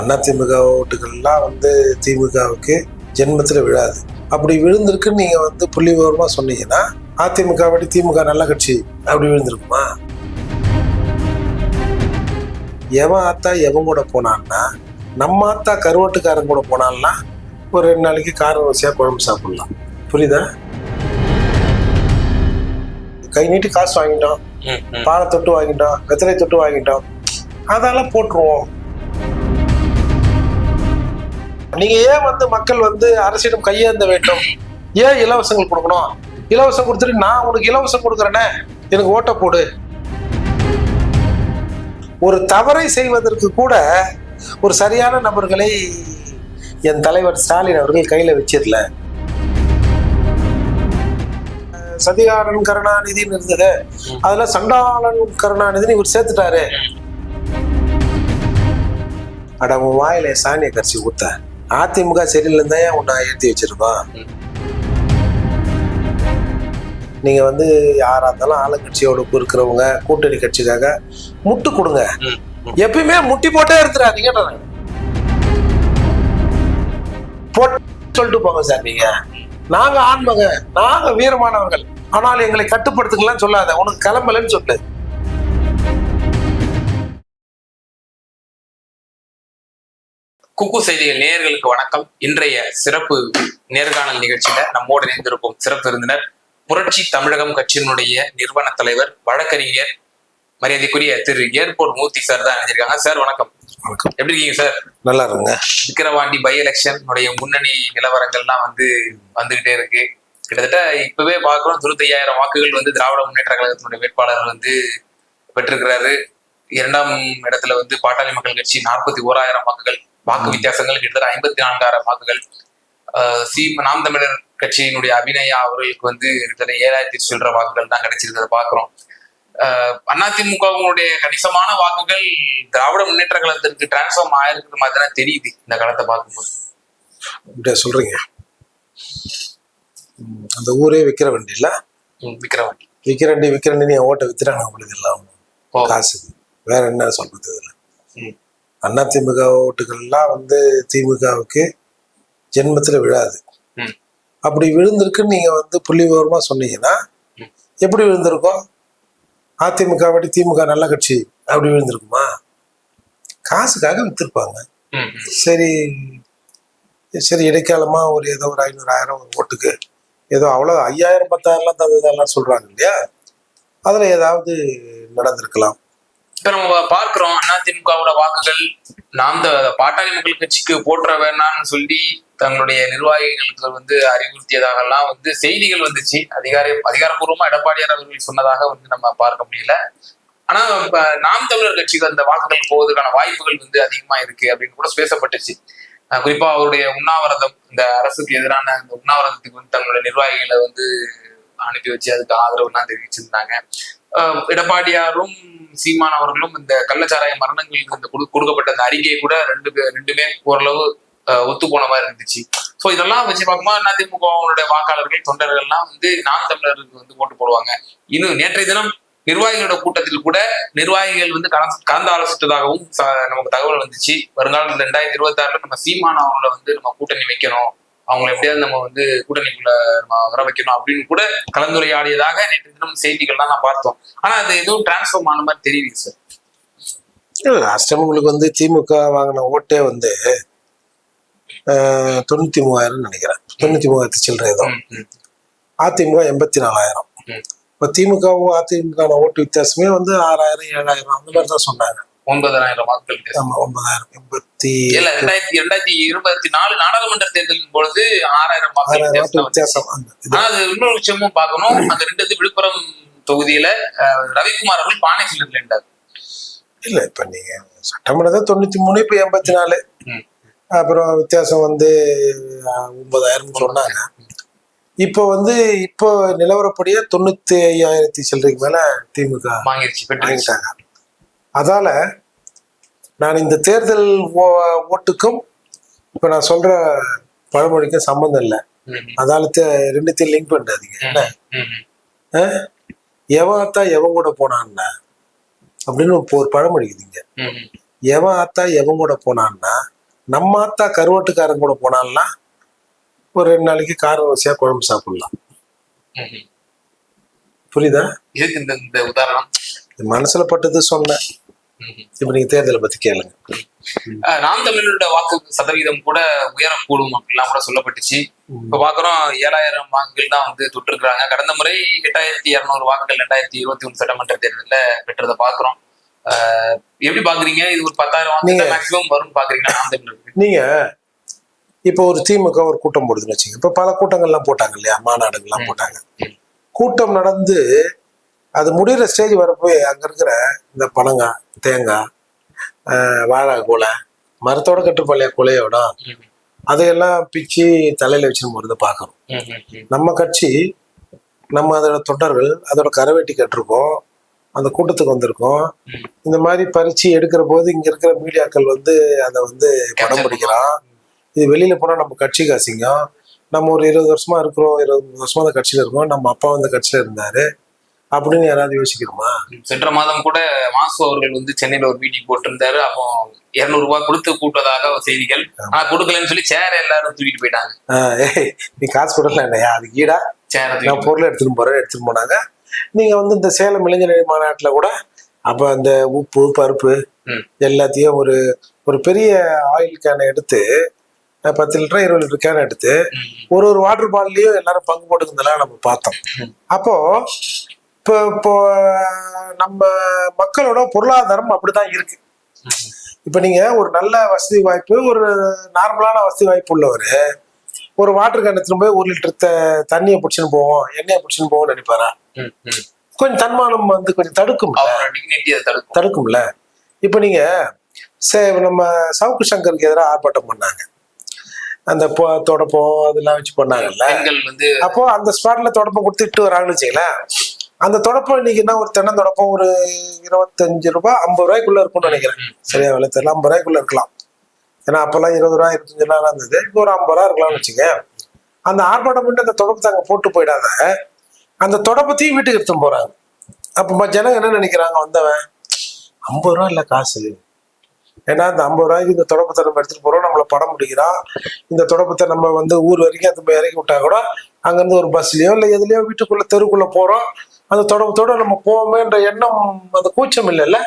அதிமுக ஓட்டுகள்லாம் வந்து திமுகவுக்கு ஜென்மத்தில் விழாது. அப்படி விழுந்திருக்குன்னு நீங்க வந்து புள்ளி விவரமா சொன்னீங்கன்னா அதிமுக படி திமுக நல்ல கட்சி அப்படி விழுந்திருக்குமா? எவன் ஆத்தா எவன் கூட போனான்னா, நம்ம ஆத்தா கருவட்டுக்காரன் கூட போனான்னா ஒரு 2 நாளைக்கு கார வரிசையா குழம்பு சாப்பிடலாம். புரியுதா? கை நீட்டி காசு வாங்கிட்டோம், பாலை தொட்டு வாங்கிட்டோம், வெத்தலை தொட்டு வாங்கிட்டோம், அதெல்லாம் போட்டுருவோம். நீங்க ஏன் வந்து மக்கள் வந்து அரசிடம் கையேந்த வேண்டும்? ஏன் இலவசங்கள் கொடுக்கணும்? இலவசம் கொடுத்துட்டு நான் உனக்கு இலவசம் கொடுக்குறேனே, எனக்கு ஓட்ட போடு. ஒரு தவறை செய்வதற்கு கூட ஒரு சரியான நபர்களை என் தலைவர் ஸ்டாலின் அவர்கள் கையில வச்சிடல. சதிகாரன் கருணாநிதினு இருந்தது, அதுல சண்டாளன் கருணாநிதினு இவர் சேர்த்துட்டாரு. அட உன் வாயில சாணியை கரைச்சி ஊத்த. அதிமுக சரியில்லைன்னு தான் உன்னை ஏற்றி வச்சிருக்கோம். நீங்க வந்து யாரா இருந்தாலும் ஆளுங்கட்சியோட இருக்கிறவங்க கூட்டணி கட்சிக்காக முட்டு கொடுங்க. எப்பயுமே முட்டி போட்டே இருக்கிறாதீங்க. போட்டு சொல்லிட்டு போங்க சார். நீங்க நாங்க ஆண்மக, நாங்க வீரமானவர்கள், ஆனால் எங்களை கட்டுப்படுத்துக்கலாம் சொல்லாத. உனக்கு கிளம்பலன்னு சொல்லு. குக்கு செய்திகள் நேயர்களுக்கு வணக்கம். இன்றைய சிறப்பு நேர்காணல் நிகழ்ச்சியில நம்மோடு இணைந்திருக்கும் சிறப்பு விருந்தினர் புரட்சி தமிழகம் கட்சியினுடைய நிறுவன தலைவர் வழக்கறிஞர் மரியாதைக்குரிய திரு ஏர்போர்ட் மூர்த்தி சார் தான் இணைஞ்சிருக்காங்க. சார் வணக்கம். வணக்கம். எப்படி இருக்கீங்க சார்? நல்லா இருங்க. விக்கிரவாண்டி பை எலெக்ஷன் முன்னணி நிலவரங்கள்லாம் வந்துகிட்டே இருக்கு. கிட்டத்தட்ட இப்பவே பார்க்கிறோம் 95,000 வாக்குகள் வந்து திராவிட முன்னேற்ற கழகத்தினுடைய வேட்பாளர் பெற்றிருக்கிறாரு. 2ஆம் இடத்துல பாட்டாளி மக்கள் கட்சி 41,000 வாக்குகள். வாக்கு வித்தியாசங்கள் கிட்டத்தட்ட 54,000 வாக்குகள். நாம் தமிழர் கட்சியினுடைய அபிநயா அவர்களுக்கு கிட்டத்தட்ட 7,000 சில்லற வாக்குகள் தான் கிடைச்சிருக்கிறத பாக்குறோம். அதிமுகவினுடைய கணிசமான வாக்குகள் திராவிட முன்னேற்ற கழகத்திற்கு டிரான்ஸ்ஃபார்ம் ஆயிருக்கிற மாதிரி தான் தெரியுது இந்த காலத்தை பார்க்கும்போது. சொல்றீங்க அந்த ஊரே விக்கிரவண்டி இல்ல? விக்கிரண்டி ஓட்ட வித்துறாங்க உங்களுக்கு எல்லாம் காசுக்கு. வேற என்ன சொல்றது? இதுல அதிமுக ஓட்டுகள்லாம் வந்து திமுகவுக்கு ஜென்மத்துல விழாது. அப்படி விழுந்திருக்குன்னு நீங்க வந்து புள்ளி விவரமா சொன்னீங்கன்னா எப்படி விழுந்திருக்கோம்? அதிமுக படி திமுக நல்ல கட்சி அப்படி விழுந்திருக்குமா? காசுக்காக வித்திருப்பாங்க. சரி சரி, இடைக்காலமா ஏதோ ஒரு 500,000 ஒரு ஓட்டுக்கு ஏதோ அவ்வளவு 5,000 10,000 தவிதெல்லாம் சொல்றாங்க இல்லையா? அதுல ஏதாவது நடந்திருக்கலாம். இப்ப நம்ம பார்க்கிறோம் அதிமுகவோட வாக்குகள் பாட்டாளி மக்கள் கட்சிக்கு போற்ற வேணாம்னு சொல்லி தங்களுடைய நிர்வாகிகளுக்கு அறிவுறுத்தியதாகலாம் செய்திகள் வந்துச்சு. அதிகாரப்பூர்வமா எடப்பாடியார் அவர்கள் சொன்னதாக நம்ம பார்க்க முடியல. ஆனா நாம் தமிழர் கட்சிக்கு அந்த வாக்குகள் போவதற்கான வாய்ப்புகள் அதிகமா இருக்கு அப்படின்னு கூட பேசப்பட்டுச்சு. குறிப்பா அவருடைய உண்ணாவிரதம், இந்த அரசுக்கு எதிரான இந்த உண்ணாவிரதத்துக்கு தங்களுடைய நிர்வாகிகளை அனுப்பி வச்சு அதுக்கு ஆதரவுலாம் தெரிவிச்சிருந்தாங்க. எடப்பாடியாரும் சீமான் அவர்களும் இந்த கள்ளச்சாராய மரணங்களுக்கு கொடுக்கப்பட்ட அந்த அறிக்கையை கூட ரெண்டுமே ஓரளவு ஒத்து போன மாதிரி இருந்துச்சு. சோ இதெல்லாம் வச்சு பார்க்கும்போது அதிமுகவுடைய வாக்காளர்கள் தொண்டர்கள்லாம் நாம் தமிழருக்கு ஓட்டு போடுவாங்க. இன்னும் நேற்றைய தினம் நிர்வாகிகளோட கூட்டத்தில் கூட நிர்வாகிகள் கலந்து ஆலோசித்ததாகவும் நமக்கு தகவல் வந்துச்சு. வருங்காலத்தில் 2026 நம்ம சீமான் அவங்களை நம்ம கூட்டணி வைக்கணும், அவங்களை எப்படியாவது நம்ம கூட்டணிக்குள்ள நம்ம வர வைக்கணும் அப்படின்னு கூட கலந்துரையாடியதாக நேற்று தினம் செய்திகள்லாம் நான் பார்த்தோம். ஆனா அது எதுவும் டிரான்ஸ்ஃபார்ம் ஆன மாதிரி தெரியுது சார். லாஸ்ட் டைம் உங்களுக்கு திமுக வாங்கின ஓட்டே 93,000 நினைக்கிறேன். 93,000 சில்லற ஏதோ. அதிமுக 84,000. இப்ப திமுகவும் அதிமுக ஓட்டு வித்தியாசமே 6,000 7,000 அந்த மாதிரி தான் சொன்னாங்க. 9,000 வாக்குகள். ஆமா 9,000. 2024 நாடாளுமன்ற தேர்தலின் பொழுது 6,000 வாக்குகள் வித்தியாசம். அது இன்னொரு விஷயமும் பார்க்கணும். அந்த 2 விழுப்புரம் தொகுதியில ரவிக்குமார் அவர்கள் பானை சின்னத்தில் இருந்தார். இல்ல இப்ப நீங்க சட்டமன்றத்தை 93, இப்ப 84. அப்புறம் வித்தியாசம் 9,000 சொன்னாங்க. இப்போ இப்போ நிலவரப்படியே 95,000 சில்லறைக்கு மேல திமுக வாங்கிட்டாங்க. அதால நான் இந்த தேர்தல் ஓட்டுக்கும் இப்ப நான் சொல்ற பழமொழிக்கும் சம்பந்தம் இல்லை. அதால 2த்தையும் லிங்க் பண்ணாதீங்க. என்ன எவன் கூட போனான்னா அப்படின்னு ஒரு பழமொழிக்குதுங்க. எவன் ஆத்தா எவன் கூட போனான்னா, நம்ம ஆத்தா கருவாட்டுக்காரன் கூட போனான்னா ஒரு 2 நாளைக்கு கார வரிசையா குழம்பு சாப்பிடலாம். புரியுதா? இதுக்கு இந்த உதாரணம் மனசுல பட்டது சொன்னேன். இப்ப நீங்க தேர்தலை பத்தி கேளுங்க. நாம் தமிழரோட வாக்கு சதவீதம் கூட உயரக்கூடும் அப்படிலாம் கூட சொல்லப்பட்டுச்சு. இப்ப பாக்குறோம் 7000 வாக்குகள் தான் வந்து தொட்டிருக்கிறாங்க. கடந்த முறை 8200 வாக்குகள் 2021 சட்டமன்ற தேர்தலில் பெற்றதை பாக்குறோம். எப்படி பாக்குறீங்க? இது ஒரு 10,000 வாக்குகள் மேக்சிமம் வரும்னு பாக்குறீங்களா நாம் தமிழருக்கு? நீங்க இப்போ ஒரு திமுக ஒரு கூட்டம் போடுதுன்னு வச்சுங்க. இப்ப பல கூட்டங்கள்லாம் போட்டாங்க இல்லையா, மாநாடுகள்லாம் போட்டாங்க. கூட்டம் நடந்து அது முடிகிற ஸ்டேஜ் வரப்போ அங்க இருக்கிற இந்த பனங்காய், தேங்காய், வாழை கொலை, மரத்தோட கட்டுப்பள்ளியா கொலையோட அதையெல்லாம் பிச்சு தலையில வச்சுன்னு போறதை பாக்குறோம். நம்ம கட்சி, நம்ம அதோட தொண்டர்கள் அதோட கரவேட்டி கட்டிருக்கோம், அந்த கூட்டத்துக்கு வந்திருக்கோம். இந்த மாதிரி பறிச்சு எடுக்கிற போது இங்க இருக்கிற மீடியாக்கள் வந்து அதை வந்து படம் பிடிக்கிறான். இது வெளியில போனா நம்ம கட்சிக்கு அசிங்கம். நம்ம ஒரு 20 வருஷமா இருக்கிறோம், 20 வருஷமா அந்த கட்சியில இருக்கோம், நம்ம அப்பா அந்த கட்சியில இருந்தாரு அப்படின்னு யாராவது யோசிக்கிறோமா? சென்ற மாதம் கூட மாசு அவர்கள் வந்து சென்னையில ஒரு மீட்டிங் போட்டிருந்தாரு. அப்போ 200 ரூபாய் கொடுத்து கூட்டதாக செய்திகள். ஆனா கொடுக்கலன்னு சொல்லி சேர எல்லாரும் தூக்கிட்டு போயிட்டாங்க. நீ காசு கொடுக்கல இல்லையா, அதுக்கு ஈடா நான் பொருளை எடுத்துட்டு போனாங்க. நீங்க வந்து இந்த சேலம் இளைஞர் மாநாட்டுல கூட அப்ப அந்த உப்பு பருப்பு எல்லாத்தையும் ஒரு பெரிய ஆயில் கேனை எடுத்து 10 லிட்டர் 20 லிட்டர் கேன் எடுத்து ஒரு வாட்டர் பாட்டிலையும் எல்லாரும் பங்கு போட்டுக்கிறதெல்லாம் நம்ம பார்த்தோம். அப்போ இப்போ நம்ம மக்களோட பொருளாதாரம் அப்படிதான் இருக்கு. இப்ப நீங்க ஒரு நல்ல வசதி வாய்ப்பு, ஒரு நார்மலான வசதி வாய்ப்பு உள்ளவர் ஒரு வாட்டர் கேன் எடுத்துன்னு போய் 1 லிட்டர் தண்ணியை பிடிச்சுன்னு போவோம், எண்ணெயை பிடிச்சுன்னு போவோம்னு நினைப்பாரா? கொஞ்சம் தன்மானம் வந்து கொஞ்சம் தடுக்கும்ல. இப்ப நீங்க நம்ம சவுக்கு சங்கருக்கு எதிராக ஆர்ப்பாட்டம் பண்ணாங்க, அந்த தொடப்பம் அதெல்லாம் வச்சு பண்ணாங்கல்ல. அப்போ அந்த ஸ்பாட்ல தொடப்பம் கொடுத்துட்டு வராங்கன்னு வச்சுங்களேன். அந்த தொடப்பம் இன்னைக்கு என்ன, ஒரு தென்னை தொடப்பம் ஒரு 25 ரூபாய் 50 ரூபாய்க்குள்ள இருக்கும்னு நினைக்கிறேன். சரியா விலை தெரியல, 50 ரூபாய்க்குள்ள இருக்கலாம். ஏன்னா அப்பெல்லாம் 20 ரூபாய் 25 ரூபாய் இருந்தது. இப்போ ஒரு 50 ரூபாய் இருக்கலாம்னு வச்சுங்க. அந்த ஆர்ப்பாட்டம் பண்ணிட்டு அந்த தொடப்பத்தை அங்க போட்டு போயிடாத, அந்த தொடப்பத்தையும் வீட்டுக்கு எடுத்துன்னு போறாங்க. அப்ப ஜனங்க என்ன நினைக்கிறாங்க, வந்தவன் 50 ரூபாய் இல்ல காசு, ஏன்னா இந்த 50 ரூபாய்க்கு இந்த தொடப்பத்தை நம்ம எடுத்துட்டு போறோம், நம்மள படம் முடிக்கிறோம். இந்த தொடப்பத்தை நம்ம வந்து ஊர் வரைக்கும் அது இறக்கி விட்டா கூட அங்கிருந்து ஒரு பஸ்லயோ இல்ல எதுலயோ வீட்டுக்குள்ள தெருக்குள்ள போறோம், அந்த தொடப்பத்தோட நம்ம போவோமேன்ற எண்ணம், அந்த கூச்சம் இல்லைல்ல.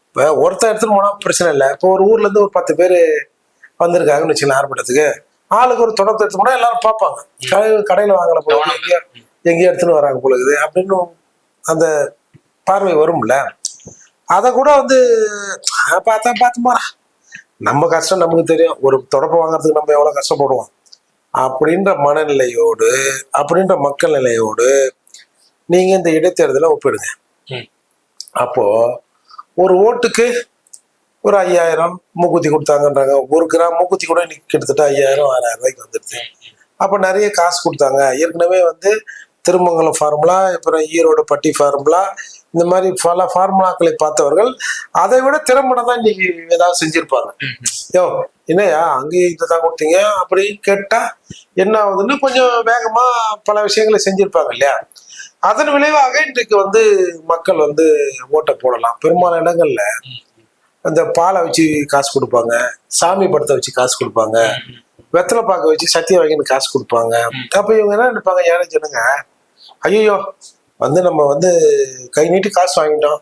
இப்ப ஒருத்தர் எடுத்துட்டு போனா பிரச்சனை இல்லை. இப்போ ஒரு ஊர்ல இருந்து ஒரு 10 பேர் வந்திருக்காங்கன்னு வச்சுக்கலாம் ஆர்ப்பாட்டத்துக்கு, ஆளுக்கு ஒரு தொடப்பத்தை எடுத்து போனா எல்லாரும் பார்ப்பாங்க, கடையில வாங்கல போல எங்கேயோ எடுத்துன்னு வராங்க போலகுது அப்படின்னு அந்த பார்வை வரும்ல. அதை கூட வந்து பார்த்து போறா, நம்ம கஷ்டம் நமக்கு தெரியும், ஒரு தொடப்பம் வாங்குறதுக்கு நம்ம எவ்வளவு கஷ்டப்படுவோம் அப்படின்ற மனநிலையோடு, அப்படின்ற மக்கள் நிலையோடு நீங்க இந்த இடைத்தேர்தலை ஒப்பிடுங்க. அப்போ ஒரு ஓட்டுக்கு ஒரு 5000 மூக்குத்தி கொடுத்தாங்கன்றாங்க. 1 கிராம் மூக்குத்தி கூட இன்னைக்கு கிட்டத்தட்ட 5000 6000 ரூபாய்க்கு வந்துடுது. அப்ப நிறைய காசு கொடுத்தாங்க. ஏற்கனவே வந்து திருமங்கலம் ஃபார்முலா, அப்புறம் ஈரோடு பட்டி ஃபார்முலா, இந்த மாதிரி பல ஃபார்முலாக்களை பார்த்தவர்கள் அதை விட திறம்பட தான் இன்னைக்கு ஏதாவது செஞ்சிருப்பாங்க. என்னையா அங்கேயும் இதைதான் கொடுத்தீங்க அப்படி கேட்டா என்ன ஆகுதுன்னு கொஞ்சம் வேகமா பல விஷயங்களை செஞ்சிருப்பாங்க இல்லையா. அதன் விளைவாக இன்றைக்கு வந்து மக்கள் வந்து ஓட்டை போடலாம். பெரும்பாலான இடங்கள்ல அந்த பாலை வச்சு காசு கொடுப்பாங்க, சாமி படத்தை வச்சு காசு கொடுப்பாங்க, வெத்தலை பாக்க வச்சு சத்தியம் வாங்கின்னு காசு கொடுப்பாங்க. அப்ப இவங்க என்ன நினைப்பாங்க, ஏழை ஜனங்க, ஐயோ வந்து நம்ம வந்து கை நீட்டி காசு வாங்கிட்டோம்,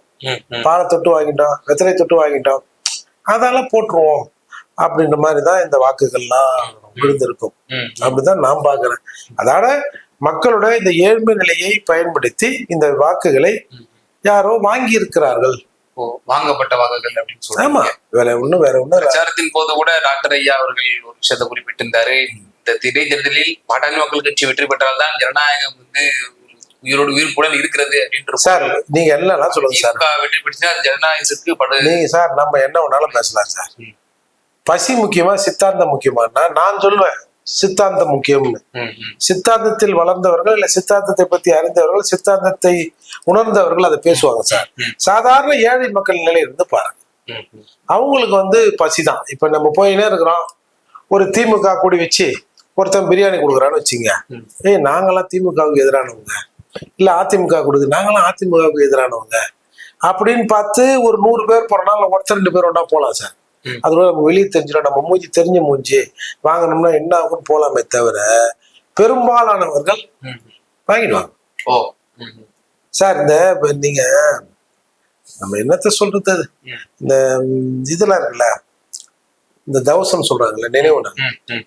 பாலை தொட்டு வாங்கிட்டோம், வெத்தலை தொட்டு வாங்கிட்டோம், அதெல்லாம் போட்டுருவோம் அப்படின்ற மாதிரிதான் இந்த வாக்குகள்லாம் விழுந்திருக்கும். அப்படிதான் நான் பாக்குறேன். அதோட மக்களோட இந்த ஏழ்மை நிலையை பயன்படுத்தி இந்த வாக்குகளை யாரோ வாங்கி இருக்கிறார்கள், வாங்கப்பட்ட வாக்குகள் அப்படின்னு சொல்லுவாங்க. ஆமா, வேற ஒண்ணு பிரச்சாரத்தின் போது கூட டாக்டர் ஐயா அவர்கள் ஒரு விஷயத்தை குறிப்பிட்டிருந்தாரு. இந்த இடைத்தேர்தலில் பாட்டாளி மக்கள் கட்சி வெற்றி பெற்றால்தான் ஜனநாயகம் வந்து உயிர்ப்புடன் இருக்கிறது அப்படின்ற. சார் நீங்க என்னன்னா சொல்லுங்க சார், வெற்றி பெற்றா ஜனநாயகத்துக்கு நீங்க சார் நம்ம என்ன வேணாலும் பேசலாம் சார். பசி முக்கியமா சித்தாந்தம் முக்கியமானா நான் சொல்லுவேன் சித்தாந்தம் முக்கியம்னு. சித்தாந்தத்தில் வளர்ந்தவர்கள் இல்ல சித்தாந்தத்தை பத்தி அறிந்தவர்கள், சித்தாந்தத்தை உணர்ந்தவர்கள் அதை பேசுவாங்க சார். சாதாரண ஏழை மக்கள் நிலையில இருந்து பாருங்க, அவங்களுக்கு வந்து பசிதான். இப்ப நம்ம போயினே இருக்கிறோம், ஒரு திமுக கூடி வச்சு ஒருத்தன் பிரியாணி கொடுக்குறான்னு வச்சுங்க, நாங்களாம் திமுகவுக்கு எதிரானவங்க, இல்ல அதிமுக கொடுக்குது நாங்களாம் அதிமுகவுக்கு எதிரானவங்க அப்படின்னு பார்த்து ஒரு 100 பேர் போறனால ஒருத்தர் 2 பேர் ஒன்றா போகலாம் சார். அது நம்ம வெளியே தெரிஞ்சிடும், நம்ம மூஞ்சி தெரிஞ்ச மூஞ்சி வாங்கணும்னா என்ன ஆகும்னு போலாமே தவிர பெரும்பாலானவர்கள் வாங்கிடுவாங்க. சார் இந்த நீங்க நம்ம என்னத்த சொல்றது, அது இந்த இதெல்லாம் இருக்குல்ல, இந்த தவசம் சொல்றாங்கல்ல நினைவு நாள்,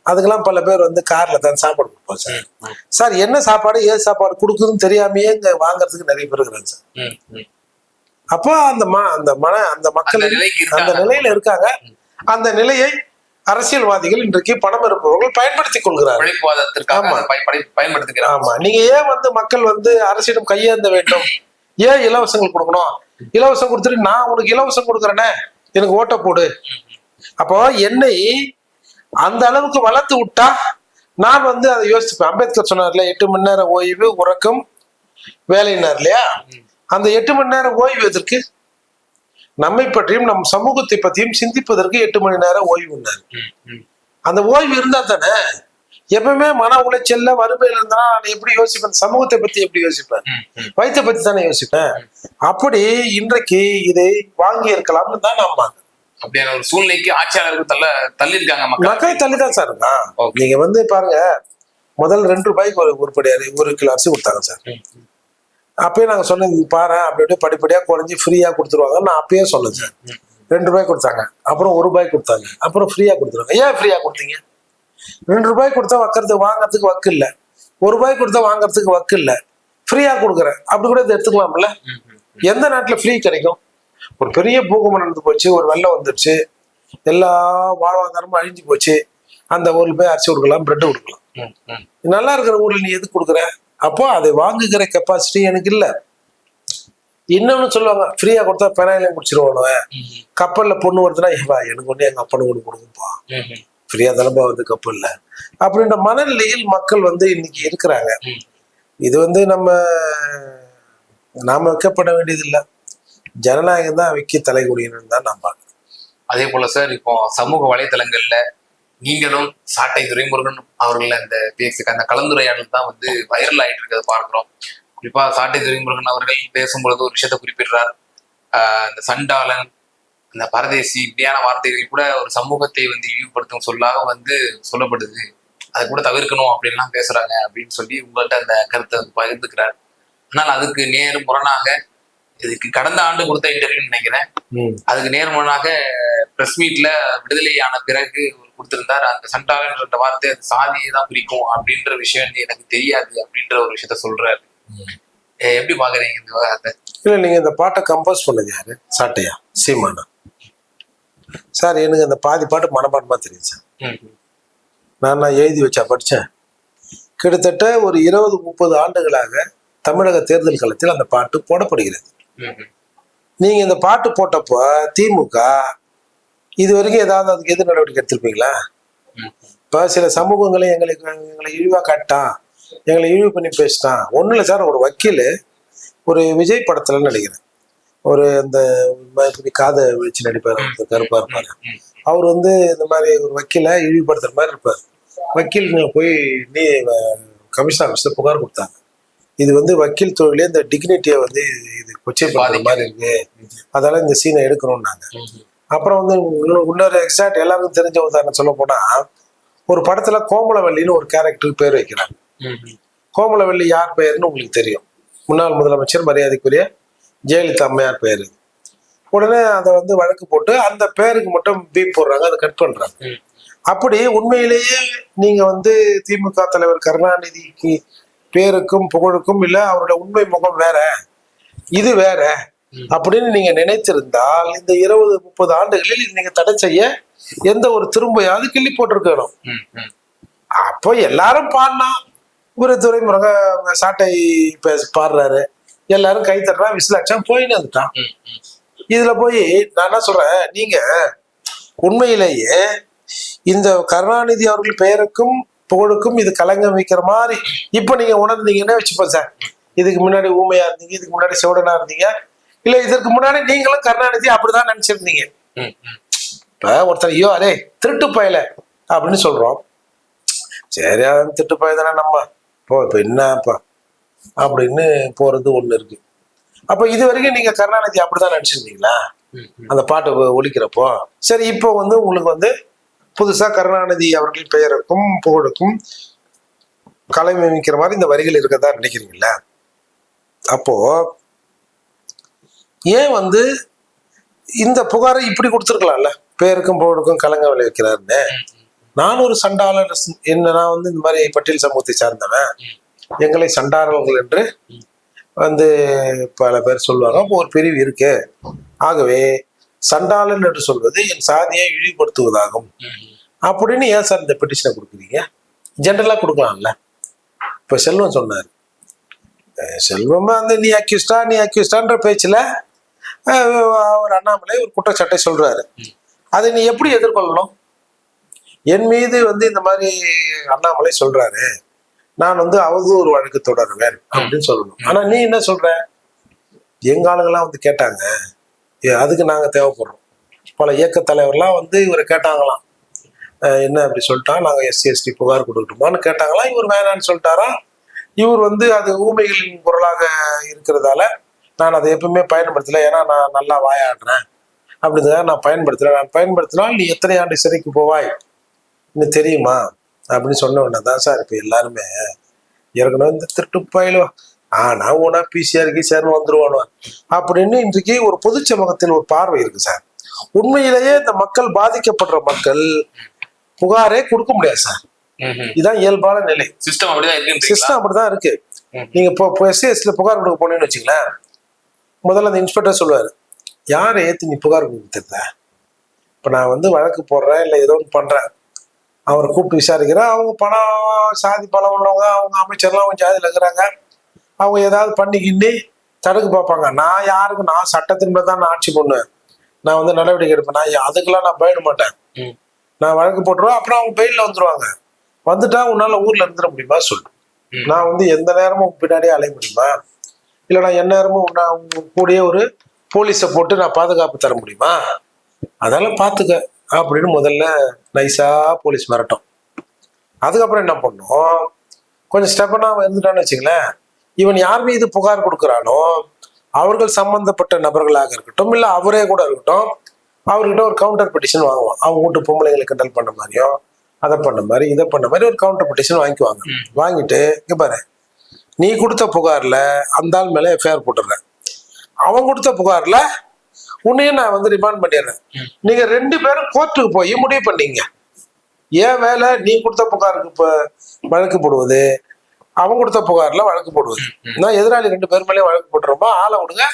அதுக்கெல்லாம் பல பேர் வந்து கார்ல தான் சாப்பாடு கொடுப்போம் சார். சார் என்ன சாப்பாடு ஏது சாப்பாடு கொடுக்குதுன்னு தெரியாமையே இங்க வாங்கறதுக்கு நிறைய பேர் இருக்கிறாங்க சார். அப்போ அந்த மக்கள் அந்த நிலையில இருக்காங்க. அந்த நிலையை அரசியல்வாதிகள் இன்றைக்கு பணம் இருப்பவர்கள் பயன்படுத்திக் கொள்கிறார்கள். ஆமா, நீங்க ஏன் வந்து மக்கள் வந்து அரசிடம் கையேந்த வேண்டும், ஏன் இலவசங்கள் கொடுக்கணும், இலவசம் கொடுத்துட்டு நான் உனக்கு இலவசம் கொடுக்குறேனே எனக்கு ஓட்ட போடு. அப்போ என்னை அந்த அளவுக்கு வளர்த்து விட்டா நான் வந்து அதை யோசிப்பேன். அம்பேத்கர் சொன்னார்ல 8 மணி நேரம் ஓய்வு உறக்கம் வேலைனார் இல்லையா, அந்த 8 மணி நேரம் ஓய்வு எதற்கு? நம்மை பற்றியும் நம் சமூகத்தை பற்றியும் சிந்திப்பதற்கு 8 மணி நேரம் ஓய்வுன்னாரு. அந்த ஓய்வு இருந்தா தானே எப்பவுமே மன உளைச்சல்ல வறுமையில இருந்தா நான் எப்படி யோசிப்பேன், சமூகத்தை பத்தி எப்படி யோசிப்பேன், வயிற்றை பத்தி தானே யோசிப்பேன். அப்படி இன்றைக்கு இதை வாங்கி இருக்கலாம்னு தான் நாம் அப்படியான ஒரு சூழ்நிலைக்கு ஆட்சியாளர்கள் தள்ளி இருக்காங்க. மக்கள் தள்ளிதான் சார். நீங்க வந்து பாருங்க, முதல் 2 ரூபாய்க்கு ஒரு உருப்படி 1 கிலோ அரிசி கொடுத்தாங்க சார். அப்பயே நாங்க சொன்னது பாரு அப்படியே படிப்படியா குறைஞ்சி ஃப்ரீயா கொடுத்துருவாங்க. நான் அப்பயே சொன்னேன் சார். 2 ரூபாய் கொடுத்தாங்க, அப்புறம் 1 ரூபாய் கொடுத்தாங்க, அப்புறம் ஃப்ரீயா கொடுத்துருவாங்க. ஏன் ஃப்ரீயா கொடுத்தீங்க? 2 ரூபாய் கொடுத்தா வாங்கறதுக்கு வக்கு இல்லை, 1 ரூபாய் கொடுத்தா வாங்கறதுக்கு வக்கு இல்லை, ஃப்ரீயா கொடுக்குறேன் அப்படி கூட இதை எடுத்துக்கலாம்ல. எந்த நாட்டுல ஃப்ரீ கிடைக்கும்? ஒரு பெரிய பூகம்பம் நடந்து போச்சு, ஒரு வெள்ளம் வந்துருச்சு, எல்லா வாழ்வாதாரமும் அழிஞ்சு போச்சு, அந்த ஊர்ல போய் அரிசி கொடுக்கலாம், பிரெட் கொடுக்கலாம். நல்லா இருக்கிற ஊர்ல நீ எதுக்கு கொடுக்குற? அப்போ அதை வாங்குகிற கெப்பாசிட்டி எனக்கு இல்லை. இன்னொன்னு சொல்லுவாங்க, ஃப்ரீயா கொடுத்தா பெனாயிலையும் குடிச்சிருவானுவன், கப்பல்ல பொண்ணு வருதுன்னா எனக்கு ஒண்ணு எங்க அப்பனுக்கு ஒண்ணு கொடுக்கும்பா, ஃப்ரீயா தானப்பா வந்து கப்பல்ல அப்படின்ற மனநிலையில் மக்கள் வந்து இன்னைக்கு இருக்கிறாங்க. இது வந்து நாம வைக்கப்பட வேண்டியது இல்லை, ஜனநாயகம் தான் வைக்க தலைகுடியின்னு தான் நான் பார்க்கிறேன். அதே போல சார், இப்போ சமூக வலைதளங்கள்ல நீங்களும் சாட்டை துரைமுருகன் அவர்கள் அந்த கலந்துரையாடல் தான் வந்து வைரல் ஆயிட்டு இருக்கிறத பார்க்கிறோம். குறிப்பா சாட்டை துரைமுருகன் அவர்கள் பேசும்பொழுது ஒரு விஷயத்த குறிப்பிடுறார். இந்த சண்டாளன், இந்த பரதேசி இப்படியான வார்த்தைகள் கூட ஒரு சமூகத்தை வந்து இழிவுபடுத்தும் சொல்லாக வந்து சொல்லப்படுது, அதை கூட தவிர்க்கணும் அப்படின்லாம் பேசுறாங்க அப்படின்னு சொல்லி உங்கள்கிட்ட அந்த கருத்தை பகிர்ந்துக்கிறார். ஆனால் அதுக்கு நேர் முரணாக, இதுக்கு கடந்த ஆண்டு கொடுத்த இன்டர்வியூன்னு நினைக்கிறேன், அதுக்கு நேர்முறையாக பிரஸ் மீட்ல விடுதலையான பிறகு கொடுத்திருந்தார். அந்த சண்டாளன்ற வார்த்தை அது சாதியை தான் குறிக்கும் அப்படின்ற விஷயம் எனக்கு தெரியாது அப்படின்ற ஒரு விஷயத்த சொல்றாரு. எப்படி பாக்குறீங்க இந்த விவகாரத்தை? இல்ல, நீங்க இந்த பாட்டை கம்போஸ் பண்ணது யாரு? சாட்டையா, சீமானா? சார் எனக்கு அந்த பாதி பாட்டு மனப்பாடமா தெரியும் சார். நான் எழுதி வச்சா படிச்சேன். கிட்டத்தட்ட ஒரு 20-30 ஆண்டுகளாக தமிழக தேர்தல் களத்தில் அந்த பாட்டு போடப்படுகிறது. நீங்க இந்த பாட்டு போட்டப்போ திமுக இது வரைக்கும் ஏதாவது அதுக்கு எதிர் நடவடிக்கை எடுத்திருப்பீங்களா? இப்ப சில சமூகங்களை எங்களை இழிவா காட்டான், எங்களை இழிவு பண்ணி பேசிட்டான். ஒன்றும் இல்லை சார், ஒரு வக்கீல் ஒரு விஜய் படத்துல நினைக்கிறேன், ஒரு இந்த காதை வச்சு நடிப்பார், கருப்பா இருப்பாரு, அவர் வந்து இந்த மாதிரி ஒரு வக்கீலை இழிவுபடுத்துற மாதிரி இருப்பார். வக்கீலுங்க போய் கமிஷன் ஆஃபீஸ்ல புகார் கொடுத்தாங்க, இது வந்து வக்கீல் தொழிலே இந்த டிக்னிட்டியை வந்து இது கொச்சைப்படுத்துற மாதிரி இருக்கு, அதனால இந்த சீனை எடுக்கணும்னாங்க. அப்புறம் வந்து இன்னொரு எக்ஸாக்ட் எல்லாருக்கும் தெரிஞ்ச உதாரணம் சொல்ல போனா, ஒரு படத்துல கோமலவல்லின்னு ஒரு கேரக்டருக்கு பேர் வைக்கிறாங்க. கோமலவல்லி யார் பெயர்னு உங்களுக்கு தெரியும், முன்னாள் முதலமைச்சர் மரியாதைக்குரிய ஜெயலலிதா அம்மையார் பெயர். உடனே அதை வந்து வழக்கு போட்டு அந்த பேருக்கு மட்டும் பீப் போடுறாங்க, அதை கட் பண்றாங்க. அப்படி உண்மையிலேயே நீங்க வந்து திமுக தலைவர் கருணாநிதிக்கு பேருக்கும் புகழுக்கும் இல்ல அவரோட உண்மை முகம் வேற, இது வேற அப்படின்னு நீங்க நினைத்திருந்தால் இந்த 20-30 ஆண்டுகளில் நீங்க தடை செய்ய எந்த ஒரு திரும்பையாவது கிள்ளி போட்டிருக்கணும். அப்போ எல்லாரும் பாடினா, ஒரு துரைமுருக சாட்டை பாடுறாரு, எல்லாரும் கை தட்டுறா, விசிலாட்சம் போயின்னு வந்துட்டான். இதுல போய் நான் என்ன சொல்றேன், நீங்க உண்மையிலேயே இந்த கருணாநிதி அவர்கள் பெயருக்கும் புகழுக்கும் இது கலங்கம் வைக்கிற மாதிரி இப்ப நீங்க உணர்ந்தீங்கன்னா வச்சுப்போம் சார், இதுக்கு முன்னாடி ஊமையா இருந்தீங்க, இதுக்கு முன்னாடி செவடனா இருந்தீங்க, இல்ல இதற்கு முன்னாடி நீங்களும் கருணாநிதி அப்படிதான் நினைச்சிருந்தீங்க. இப்ப ஒருத்தர் ஐயோ அரே திருட்டு பயல அப்படின்னு சொல்றோம், சரி திருட்டு பய தானே நம்ம போ, இப்ப என்னப்பா அப்படின்னு போறது ஒண்ணு இருக்கு. அப்ப இது வரைக்கும் நீங்க கருணாநிதி அப்படிதான் நினைச்சிருந்தீங்களா அந்த பாட்டு ஒலிக்கிறப்போ? சரி, இப்போ வந்து உங்களுக்கு வந்து புதுசா கருணாநிதி அவர்கள் பெயருக்கும் புகழுக்கும் கலை மிமிக்கிற மாதிரி இந்த வரிகள் இருக்கதா நினைக்கிறீங்களா? அப்போ ஏன் வந்து இந்த புகாரை இப்படி கொடுத்துருக்கலாம்ல, பேருக்கும் புகழுக்கும் கலங்க விளைவிக்கிறாருன்னு. நான் ஒரு சண்டாளர், நான் வந்து இந்த மாதிரி பட்டியல் சமூகத்தை சார்ந்தவன், எங்களை சண்டாளர்கள் என்று வந்து பல பேர் சொல்லுவாங்க. அப்போ ஒரு பிரிவு இருக்கு. ஆகவே சண்டாளன் என்று சொல்வது என் சாதியை இழிவுபடுத்துவதாகும் அப்படின்னு ஏன் சார் இந்த பெட்டிஷனை கொடுக்குறீங்க? ஜென்ரலா கொடுக்கலாம்ல. இப்ப செல்வம் சொன்னார், செல்வமா வந்து நீ அக்யூஸ்டான்ற பேச்சுல ஒரு அண்ணாமலை ஒரு குற்றச்சாட்டை சொல்றாரு. அதை நீ எப்படி எதிர்கொள்ளணும்? என் மீது வந்து இந்த மாதிரி அண்ணாமலை சொல்றாரு, நான் வந்து அவதூறு வழக்கு தொடருவேன் அப்படின்னு சொல்லணும். ஆனா நீ என்ன சொல்ற? எங்க ஆளுங்கெல்லாம் வந்து கேட்டாங்க, அதுக்கு நாங்க தேவைப்படுறோம். பல இயக்க தலைவர்லாம் வந்து இவரை கேட்டாங்களாம், என்ன அப்படி சொல்லிட்டா நாங்க SC/ST புகார் கொடுக்கட்டுமான்னு கேட்டாங்களாம். இவர் வேணான்னு சொல்லிட்டாரா. இவர் வந்து அது ஊமைகளின் குரலாக இருக்கிறதால நான் அதை எப்பவுமே பயன்படுத்தல, ஏன்னா நான் நல்லா வாயாடுறேன் அப்படின்றத நான் பயன்படுத்தல. நான் பயன்படுத்தினால் நீ எத்தனை ஆண்டு சிறைக்கு போவாய் இன்னும் தெரியுமா அப்படின்னு சொன்ன உடனே தான் சார் இப்ப எல்லாருமே ஏற்கனவே இந்த திருட்டு பயிலும் நான் ஊனா PCR வந்துருவானு அப்படின்னு இன்றைக்கு ஒரு பொது சமூகத்தில் ஒரு பார்வை இருக்கு சார். உண்மையிலேயே இந்த மக்கள், பாதிக்கப்படுற மக்கள் புகாரே கொடுக்க முடியாது சார். இதுதான் இயல்பான நிலை. சிஸ்டம் அப்படிதான் இருக்கு. நீங்க இப்போ SC/ST புகார் கொடுக்க போனேன்னு வச்சுங்களேன், முதல்ல அந்த இன்ஸ்பெக்டர் சொல்லுவாரு, யாரை ஏத்து நீ புகார் கொடுத்துருந்த? இப்ப நான் வந்து வழக்கு போடுறேன் இல்லை ஏதோ ஒன்று பண்றேன், அவரை கூப்பிட்டு விசாரிக்கிறேன். அவங்க பணம் சாதி பலம் உள்ளவங்க, அவங்க அமைச்சர்லாம் அவங்க ஜாதியில் இருக்கிறாங்க, அவங்க ஏதாவது பண்ணிக்கின்னு தடுக்க பார்ப்பாங்க. நான் யாருக்கு, நான் சட்டத்தின் தான் நான் ஆட்சி பண்ணுவேன், நான் வந்து நடவடிக்கை எடுப்பேன். நான் அதுக்கெல்லாம் நான் பயப்பட மாட்டேன். நான் வழக்கு போட்டுருவேன், அப்புறம் அவங்க பெயில வந்துருவாங்க. வந்துட்டா உன்னால ஊர்ல இருந்துட முடியுமா சொல்லு? நான் வந்து எந்த நேரமும் பின்னாடியே அலைய முடியுமா? இல்லை நான் எந்த நேரமும் கூடயே ஒரு போலீஸை போட்டு நான் பாதுகாப்பு தர முடியுமா? அதெல்லாம் பார்த்துக்க அப்படின்னு முதல்ல நைஸா போலீஸ் மிரட்டும். அதுக்கப்புறம் என்ன பண்ணும், கொஞ்சம் ஸ்டெப்பனா இருந்துட்டான்னு வச்சுங்களேன், இவன் யார் மீது புகார் கொடுக்குறானோ அவர்கள் சம்பந்தப்பட்ட நபர்களாக இருக்கட்டும், இல்லை அவரே கூட இருக்கட்டும், அவர்கிட்ட ஒரு கவுண்டர் பெட்டிஷன் வாங்குவான். அவங்க வீட்டு பொம்பளைங்களை கிண்டல் பண்ண மாதிரியும் அதை பண்ண மாதிரி இதை பண்ண மாதிரி ஒரு கவுண்டர் பெட்டிஷன் வாங்கிக்குவாங்க. வாங்கிட்டு இங்க பாரு, நீ கொடுத்த புகார்ல அந்த ஆள் மேல FIR போட்டுடுறேன், அவன் கொடுத்த புகார்ல உன்னையும் நான் வந்து ரிமாண்ட் பண்ணிடுறேன். நீங்க 2 பேரும் கோர்ட்டுக்கு போய் முடிவு பண்ணீங்க. ஏன் வேலை நீ கொடுத்த புகாருக்கு இப்ப வழக்கு போடுவது, அவன் கொடுத்த புகார்ல வழக்கு போடுவது. நான் எதிராளி 2 பேர் மேலேயும் வழக்கு போட்டுறப்போ ஆளை விடுங்க,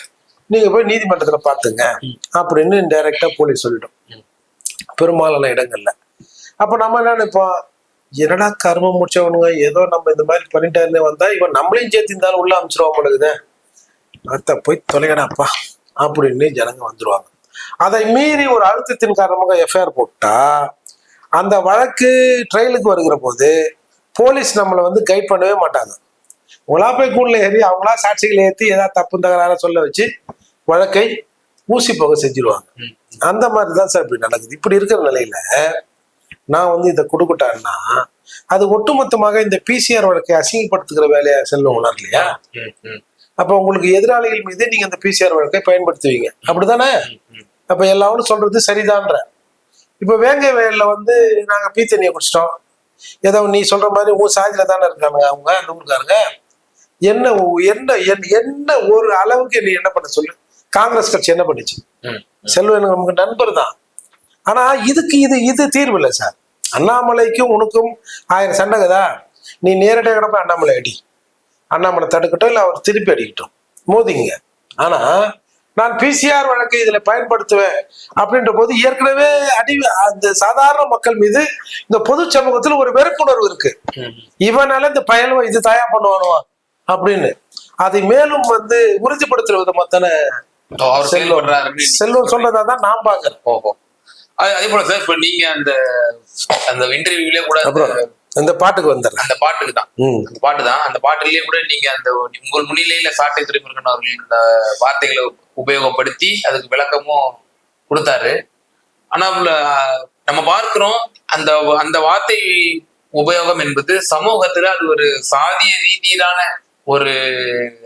நீங்க போய் நீதிமன்றத்துல பாத்துங்க அப்படின்னு டைரக்டா போலீஸ் சொல்லிட்டோம் பெரும்பாலான இடங்கள்ல. அப்ப நம்ம என்ன நினைப்போம், என்னடா கர்மம் முடிச்சவனுங்க, ஏதோ நம்ம இந்த மாதிரி பண்ணிட்டாருன்னு வந்தா இவன் நம்மளையும் சேர்த்து இருந்தாலும் உள்ள அமைச்சிருவான் போலக்குது, அத்த போய் தொலைகடாப்பா அப்படின்னு ஜனங்க வந்துருவாங்க. அதை மீறி ஒரு அழுத்தத்தின் காரணமாக FIR போட்டா அந்த வழக்கு ட்ரையலுக்கு வருகிற போது போலீஸ் நம்மளை வந்து கைட் பண்ணவே மாட்டாங்க. உங்களா போய் கூண்டுல ஏறி அவங்களா சாட்சிகளை ஏற்றி ஏதாவது தப்பு தகராற சொல்ல வச்சு வழக்கை ஊசி போக செஞ்சிருவாங்க. அந்த மாதிரிதான் சார் இப்படி நடக்குது. இப்படி இருக்கிற நிலையில நான் வந்து இதை கொடுக்கட்டான்னா அது ஒட்டுமொத்தமாக இந்த PCR வழக்கை அசிங்கப்படுத்துகிற வேலையா செல்வம் உணர் இல்லையா? அப்ப உங்களுக்கு எதிராளிகள் மீது நீங்க அந்த PCR வழக்கை பயன்படுத்துவீங்க, அப்படித்தானே? அப்ப எல்லாரும் சொல்றது சரிதான்ற. இப்ப வேங்கை வயல்ல வந்து நாங்க பீத்தண்ணியை குடிச்சிட்டோம், ஏதோ நீ சொல்ற மாதிரி உன் சாதியில தானே இருக்காங்க அவங்க அந்த ஊருக்காரங்க, என்ன என்ன என்ன ஒரு அளவுக்கு நீ என்ன பண்ண சொல்லு? காங்கிரஸ் கட்சி என்ன பண்ணுச்சு? செல்வன் நமக்கு நண்பர் தான். ஆனா இதுக்கு இது தீர்வு இல்லை சார். அண்ணாமலைக்கும் உனக்கும் 1000 சண்டைக்குதா, நீ நேரடியாக கிடப்ப அண்ணாமலை அடி, அண்ணாமலை தடுக்கட்டும் இல்லை அவர் திருப்பி அடிக்கட்டும், மோதிங்க. ஆனா நான் PCR வழக்கை இதுல பயன்படுத்துவேன் அப்படின்ற போது ஏற்கனவே அந்த சாதாரண மக்கள் மீது இந்த பொது சமூகத்துல ஒரு வெறுப்புணர்வு இருக்கு. இவனால இந்த பயணம் இது தயார் பண்ணுவானுவா அப்படின்னு அதை மேலும் வந்து உறுதிப்படுத்துற விதமா தானே செல்வம் சொல்றதான் நான் பாக்குறேன். ஓஹோ, அதே போல சார் இப்ப நீங்க அந்த இன்டர்வியூலயே கூட அந்த பாட்டுக்கு வந்துடுறேன். அந்த பாட்டுக்கு தான் அந்த பாட்டு தான் அந்த பாட்டுலயே கூட நீங்க அந்த உங்கள் முன்னிலையில சாட்டை துரைமுருகன் அவர்கள் இந்த வார்த்தைகளை உபயோகப்படுத்தி அதுக்கு விளக்கமும் கொடுத்தாரு. ஆனா நம்ம பார்க்கிறோம் அந்த வார்த்தை உபயோகம் என்பது சமூகத்துல அது ஒரு சாதிய ரீதியிலான ஒரு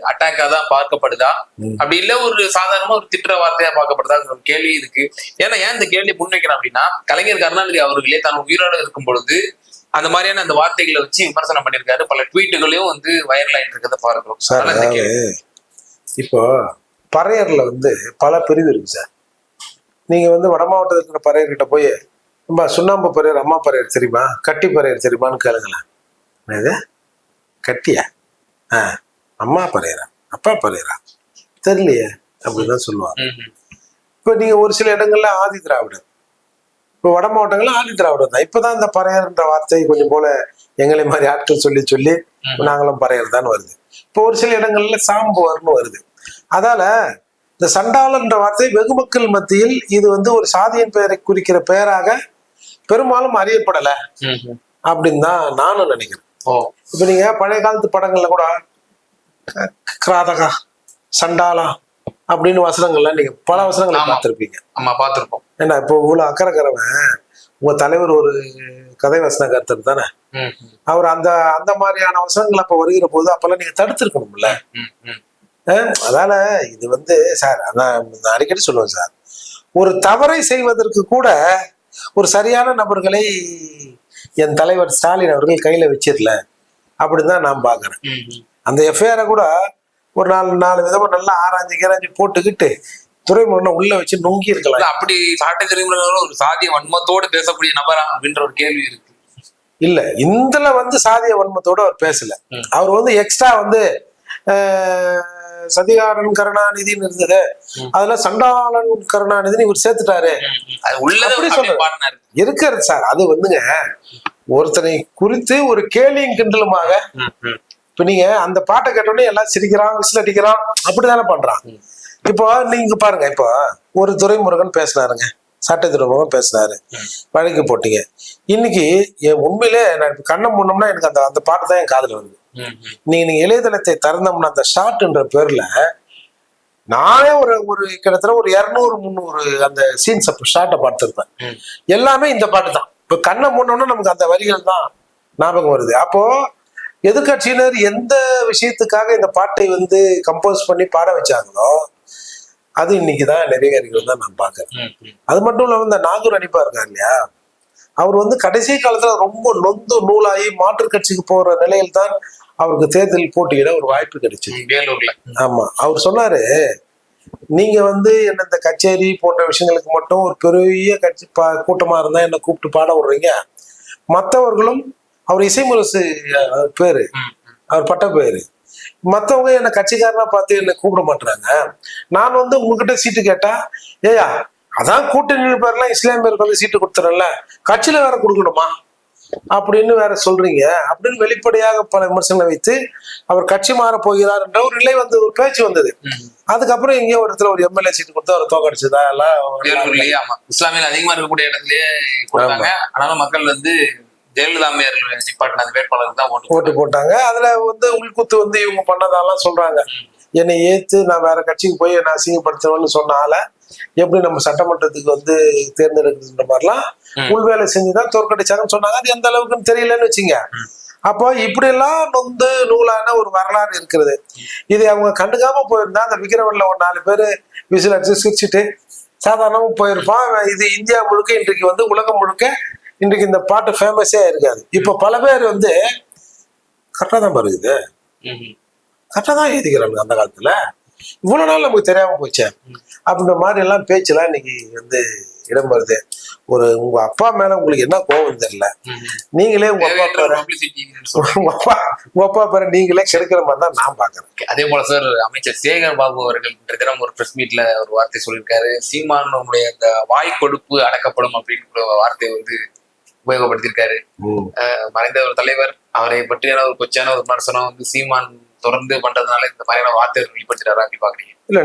அட்டாக்கா தான் பார்க்கப்படுதா, அப்படி இல்ல ஒரு சாதாரணமா ஒரு திட்டுற வார்த்தையா பார்க்கப்படுதா ஒரு கேள்வி இருக்கு. ஏன்னா ஏன் இந்த கேள்வி முன்வைக்கிறேன் அப்படின்னா, கலைஞர் கருணாநிதி அவர்களே தான் உயிரோட இருக்கும் பொழுது அந்த மாதிரியான அந்த வார்த்தைகளை வச்சு விமர்சனம் பண்ணியிருக்காரு. பல ட்வீட்டுகளையும் வந்து வைரல் ஆயிட்டு இருக்கிறத பார்க்கிறோம். சார் இப்போ பறையர்ல வந்து பல பிரிவு இருக்கு சார். நீங்க வந்து வட மாவட்டத்தில் இருக்கிற பறையர்கிட்ட போய் சுண்ணாம்பு பறையர், அம்மா பறையர் தெரியுமா, கட்டி பறையர் தெரியுமான்னு கேளுங்களேன். இது கட்டியா, அம்மா பறையரா, அப்பா பறையரா தெரியலையே அப்படிதான் சொல்லுவாங்க. இப்ப நீங்க ஒரு சில இடங்கள்ல ஆதி திராவிடர், இப்போ வட மாவட்டங்கள்ல ஆதி திராவிடர் தான். இப்பதான் இந்த பறையர்ன்ற வார்த்தை கொஞ்சம் போல எங்களை மாதிரி ஆட்கள் சொல்லி சொல்லி நாங்களும் பறையர் தான் வருது. இப்போ ஒரு சில இடங்கள்ல சாம்புவர்னு வருது. அதால இந்த சண்டாளன்ற வார்த்தை வெகு மக்கள் மத்தியில் இது வந்து ஒரு சாதியின் பெயரை குறிக்கிற பெயராக பெரும்பாலும் அறியப்படலை அப்படின்னு தான் நானும் நினைக்கிறேன். இப்ப நீங்க பழைய காலத்து படங்கள்ல கூட கிராதகா, சண்டாளா அப்படின்னு வசனங்கள்லாம் நீங்க பல வசனங்களை பார்த்திருப்பீங்க. ஆமா, பார்த்திருப்போம். ஏன்னா இப்போ இவ்வளவு அக்கறைக்கிறவன் உங்க தலைவர் ஒரு கதை வசன கருத்தர் தானே. அவர் அந்த அந்த மாதிரியான வசனங்கள் அப்ப வருகிற போது அப்பெல்லாம் நீங்க தடுத்திருக்கணும்ல. அதால இது வந்து சார், நான் அடிக்கடி சொல்லுவேன் சார், ஒரு தவறை செய்வதற்கு கூட ஒரு சரியான நபர்களை என் தலைவர் ஸ்டாலின் அவர்கள் கையில வச்சிடல அப்படின்னு தான் நான் பாக்குறேன். அந்த எஃப்ஐஆரை கூட ஒரு நாலு விதமா நல்லா ஆராய்ஞ்சு போட்டுக்கிட்டு துறைமுகனை உள்ள வச்சு நொங்கி இருக்கலாம். அப்படி சாட்டை துறைமுகம் ஒரு சாதிய வன்மத்தோடு பேசக்கூடிய நபரா அப்படின்ற ஒரு கேள்வி இருக்கு. இல்ல, இந்துல வந்து சாதிய வன்மத்தோட அவர் பேசல. அவர் வந்து எக்ஸ்ட்ரா வந்து சதிகாரன் கருணாநிதினு இருந்தது, அதுல சண்டாளன் கருணாநிதினு இவர் சேர்த்துட்டாரு இருக்கிறது சார். அது வந்துங்க ஒருத்தனை குறித்து ஒரு கேலியும் கிண்டலுமாக. இப்ப நீங்க அந்த பாட்டை கேட்டோடனே எல்லாம் சிரிக்கிறான், விசில் அடிக்கிறான், அப்படித்தானே பண்றான். இப்போ நீங்க பாருங்க, இப்போ ஒரு துரைமுருகன் பேசினாருங்க, சட்டை துறைமுகம் பேசினாரு, வழக்கு போட்டீங்க. இன்னைக்கு உண்மையிலே நான் கண்ணம் முன்னோம்னா எனக்கு அந்த பாட்டு தான் என் காதுல வருது. நீங்க இளையதளத்தை திறந்தோம்னா அந்த ஷார்ட்ன்ற பேர்ல நானே ஒரு கிட்டத்தட்ட ஒரு 200-300 அந்த சீன்ஸ் ஷார்ட்டை பார்த்துருப்பேன். எல்லாமே இந்த பாட்டு தான். இப்ப கண்ணை முன்னோம்னா நமக்கு அந்த வரிகள் தான் ஞாபகம் வருது. அப்போ எதிர்கட்சியினர் எந்த விஷயத்துக்காக இந்த பாட்டை வந்து கம்போஸ் பண்ணி பாட வச்சாங்களோ அது இன்னைக்குதான் நிறைவேறிகள் தான் நான் பாக்குறேன். அது மட்டும் இல்லாம இந்த நாகூர் அனிப்பா இருக்காரு இல்லையா, அவர் வந்து கடைசி காலத்துல ரொம்ப நொந்து நூலாகி மாற்றுக் கட்சிக்கு போற நிலையில் தான் அவருக்கு தேர்தல் போட்டியிட ஒரு வாய்ப்பு கிடைச்சது வேலூர்ல. ஆமா, அவர் சொன்னாரு, நீங்க வந்து என்ன இந்த கச்சேரி போன்ற விஷயங்களுக்கு மட்டும் ஒரு பெரிய கட்சி கூட்டமா இருந்தா என்ன கூப்பிட்டு பாட விடுறீங்க, மற்றவர்களும் அவர் இசைமுரசு பேரு, அவர் பட்ட பேரு, மற்றவங்க என்ன கட்சிக்காரனா பார்த்து என்ன கூப்பிட மாட்டாங்க. நான் வந்து உங்ககிட்ட சீட்டு கேட்டா, ஏயா அதான் கூட்டணி பேர்லாம் இஸ்லாமியருக்கு வந்து சீட்டு கொடுத்துறல, கட்சியில வேற கொடுக்கணுமா அப்படின்னு வேற சொல்றீங்க அப்படின்னு வெளிப்படையாக பல விமர்சனங்களை வைத்து அவர் கட்சி மாற போகிறார் என்ற ஒரு நிலை வந்து ஒரு பேச்சு வந்தது. அதுக்கப்புறம் எங்கேயோ ஒரு இடத்துல ஒரு எம்எல்ஏ சீட்டு கொடுத்து அவர் தோக்கடிச்சதா எல்லாம் இஸ்லாமியில் அதிகமா இருக்கக்கூடிய இடத்துலயே கொடுத்தாங்க. ஆனாலும் மக்கள் வந்து ஜெயலலிதா வேட்பாளருக்கு தான் ஓட்டு போட்டாங்க. அதுல வந்து உள்குத்து வந்து இவங்க பண்ணதாலாம் சொல்றாங்க. என்னை ஏத்து நான் வேற கட்சிக்கு போய் நான் அசிங்கப்படுத்தணும்னு சொன்னால எப்படி நம்ம சட்டமன்றத்துக்கு வந்து தேர்ந்தெடுக்கிறதுன்ற மாதிரிலாம் உள்வேலை செஞ்சுதான் தோற்கடிச்சாங்கன்னு சொன்னாங்க. அது எந்த அளவுக்குன்னு தெரியலன்னு வச்சுங்க. அப்போ இப்படி எல்லாம் நொந்து நூலான ஒரு வரலாறு இருக்கிறது. இது அவங்க கண்டுக்காம போயிருந்தா அந்த விக்கிரவன்ல ஒரு 4 பேரு விசில் அடிச்சு சிரிச்சுட்டு சாதாரணமா போயிருப்பான். இது இந்தியா முழுக்க இன்றைக்கு வந்து உலகம் முழுக்க இன்றைக்கு இந்த பாட்டு ஃபேமஸே இருக்காது. இப்ப பல பேர் வந்து கரெக்டா தான் வருது, கரெக்டா தான் எழுதிக்கிறாங்க. அந்த காலத்துல இவ்வளவு நாள் நமக்கு தெரியாம போச்சு அப்படின்ற மாதிரி எல்லாம் பேச்செல்லாம் இன்னைக்கு வந்து இடம் வருது. உங்க அப்பா மேல உங்களுக்கு என்ன கோபம் தெரியல, நீங்களே உங்க அப்பா பேரை நீங்களே கெடுக்கிற மாதிரி தான் நான் பாக்குறேன். அதே போல சார், அமைச்சர் சேகர் பாபு அவர்கள் இன்றைய தினம் ஒரு பிரஸ் மீட்ல ஒரு வார்த்தை சொல்லியிருக்காரு. சீமானுடைய அந்த வாய் கொடுப்பு அடக்கப்படும் அப்படின்னு ஒரு வார்த்தையை வந்து உபயோகப்படுத்தியிருக்காரு. மறைந்த ஒரு தலைவர், அவரை பற்றியான ஒரு கொச்சான ஒரு விமர்சனம் வந்து சீமான் தொடர்ந்து பண்றதுனால இந்த மாதிரியான வார்த்தை வெளிப்படுத்துறாரு. அப்படி பாக்குறீங்க? இல்ல,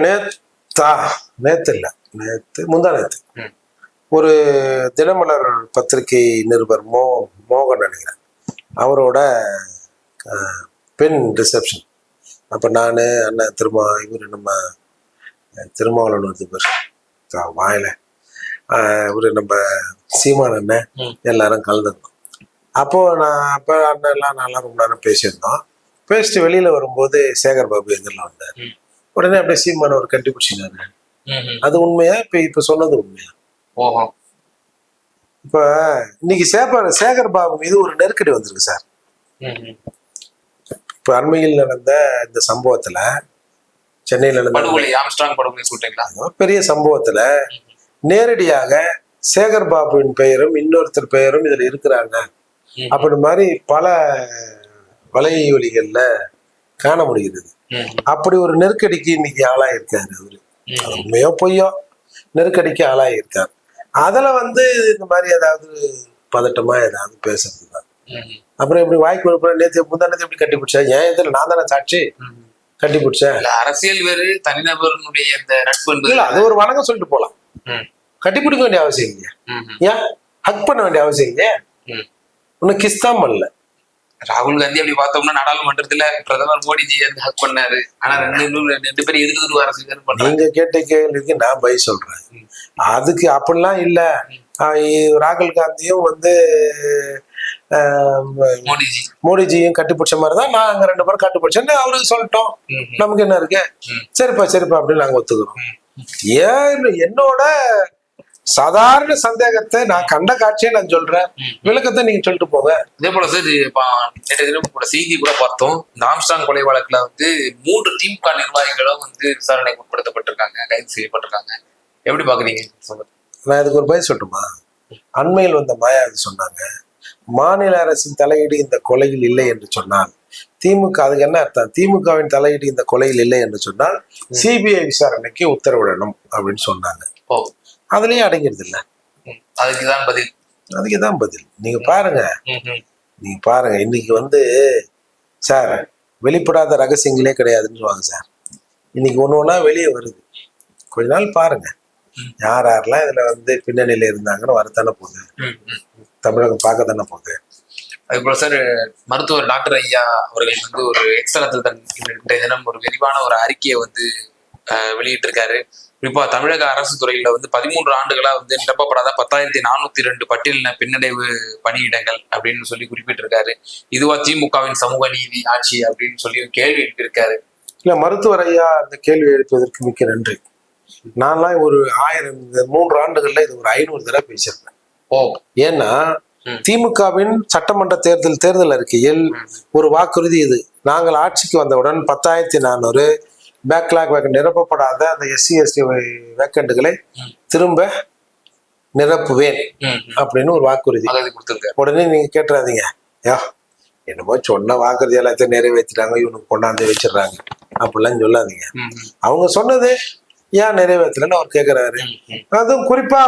நேத்து முந்தா நேத்து ஒரு தினமலர் பத்திரிகை நிருபர் மோகன் நினைக்கிறேன், அவரோட பெண் ரிசப்ஷன். அப்ப நானு அண்ணன் இவரு நம்ம திருமாவளவன் வந்து வாயில இவரு நம்ம சீமான் அண்ணன் எல்லாரும் கலந்துருந்தோம். அப்போ நான் அண்ணன் எல்லாம் நல்லா ரொம்ப நேரம் பேசியிருந்தோம். பேசிட்டு வெளியில வரும்போது சேகர் பாபு எதிரில் வந்தார். உடனே அப்படியே சீமான ஒரு கட்டி பிடிச்சினாரு. அது உண்மையா? இப்ப சொன்னது உண்மையா? ஓஹோ. இப்ப இன்னைக்கு சேகர் பாபு மீது ஒரு நெருக்கடி வந்திருக்கு சார். இப்ப அண்மையில் நடந்த இந்த சம்பவத்துல, சென்னையில் நடந்த படுகொலை, ஆம்ஸ்ட்ராங் படுகொலை சொல்றீங்களா? பெரிய சம்பவத்துல நேரடியாக சேகர் பாபுவின் பெயரும் இன்னொருத்தர் பெயரும் இதுல இருக்கிறாங்க அப்படி மாதிரி பல வலையொலிகள்ல காண முடிகிறது. அப்படி ஒரு நெருக்கடிக்கு இன்னைக்கு ஆளாயிருக்காரு அவரு. உண்மையோ பொய்யோ நெருக்கடிக்கு ஆளாயிருக்காரு. அதுல இந்த மாதிரி ஏதாவது பதட்டமா ஏதாவது பேசுறதுதான். அப்புறம் எப்படி வாய்க்கு கொடுப்பேன், நேற்று முந்தானத்தை எப்படி கட்டி பிடிச்சா? ஏன் இதுல நான் தானே சாட்சி கட்டி பிடிச்சேன். அரசியல் வேறு, தனிநபருடைய இந்த நட்பு அது ஒரு வணக்கம் சொல்லிட்டு போலாம். கட்டி பிடிக்க வேண்டிய அவசியம் இல்லையா? ஏன் ஹக் பண்ண வேண்டிய அவசியம் இல்லையா? ஒன்னும் கிஸ் தான் பண்ணல. ராகுல் காந்தி அப்படி பார்த்தோம்னா நாடாளுமன்றத்துல பிரதமர் மோடிஜி ஹக் பண்ணாரு. ஆனா ரெண்டு பேரும் எதிர்த்து அரசு. நீங்க கேட்ட கேள்விக்கு நான் பதில் சொல்றேன். அதுக்கு அப்படிலாம் இல்ல. ராகுல் காந்தியும் மோடிஜியும் கட்டிப்பிடிச்ச மாதிரிதான் நாங்க ரெண்டு பேரும் கட்டிப்பிடிச்சோன்னு அவருக்கு சொல்லிட்டோம். நமக்கு என்ன இருக்கு? சரிப்பா அப்படின்னு நாங்க ஒத்துக்கிறோம். ஏன் என்னோட சாதாரண சந்தேகத்தை நான் கண்ட காட்சியை நான் சொல்றேன், விளக்கத்தை நீங்க சொல்லிட்டு போங்க. அதே போல சார், நேற்று தினம் கூட செய்தி கூட பார்த்தோம். இந்த ஆம்ஸ்ட்ராங் கொலை வழக்குல 3 திமுக நிர்வாகிகளும் விசாரணைக்கு உட்படுத்தப்பட்டிருக்காங்க, கைது செய்யப்பட்டிருக்காங்க. எப்படி பாக்குறீங்க? நான் இதுக்கு ஒரு பதில் சொல்லட்டுமா? அண்மையில் வந்த மாயாவதி சொன்னாங்க, மாநில அரசின் தலையீடு இந்த கொலையில் இல்லை என்று சொன்னால் திமுக, அதுக்கு என்ன அர்த்தம்? திமுகவின் தலையீடு இந்த கொலையில் இல்லை என்று சொன்னால் சிபிஐ விசாரணைக்கு உத்தரவிடணும் அப்படின்னு சொன்னாங்க. அதுலயே அடங்கிடுது இல்ல. அதுக்குதான் பதில். நீங்க பாருங்க இன்னைக்கு சார் வெளிப்படாத ரகசியங்களே கிடையாதுன்னு சொல்லுவாங்க சார். இன்னைக்கு ஒண்ணு வெளியே வருது. கொஞ்ச நாள் பாருங்க, யாரெல்லாம் இதுல பின்னணியில இருந்தாங்கன்னு வரத்தானே போகுது. தமிழகம் பார்க்கத்தானே போகுது. அதுபோல சார், மருத்துவர் டாக்டர் ஐயா அவர்கள் ஒரு எக்ஸ்தலத்தில் இன்றைய தினம் ஒரு விரிவான ஒரு அறிக்கையை வெளியிட்டு இருக்காரு. குறிப்பா தமிழக அரசு துறையில 13 ஆண்டுகளா நிரப்பப்படாத 10,402 பட்டியலின பின்னடைவு பணியிடங்கள் அப்படின்னு சொல்லி குறிப்பிட்டிருக்காரு. இதுவா திமுகவின் சமூக நீதி ஆட்சி அப்படின்னு சொல்லி கேள்வி எழுப்பியிருக்காரு. இல்ல, மருத்துவர் ஐயா அந்த கேள்வி எழுப்பதற்கு மிக்க நன்றி. நான்லாம் ஒரு 3 ஆண்டுகள்ல இது ஒரு 500 தடவை பேசியிருப்பேன். ஏன்னா திமுகவின் சட்டமன்ற தேர்தல் அறிக்கையில் ஒரு வாக்குறுதி இது. நாங்கள் ஆட்சிக்கு வந்தவுடன் 10,400 பேக்லாக் நிரப்பப்படாத அந்த SC/ST வேக்கண்டுகளை திரும்ப நிரப்புவேன் அப்படின்னு ஒரு வாக்குறுதி. உடனே நீங்க கேட்டுறாதீங்க, என்னமோ சொன்ன வாக்குறுதி எல்லாத்தையும் நிறைவேற்றிட்டாங்க, இவனுக்கு கொண்டாந்து வச்சிடறாங்க அப்படிலாம் சொல்லாதீங்க. அவங்க சொன்னது ஏன் நிறைவேற்றலன்னு அவர் கேட்கிறாரு. அதுவும் குறிப்பா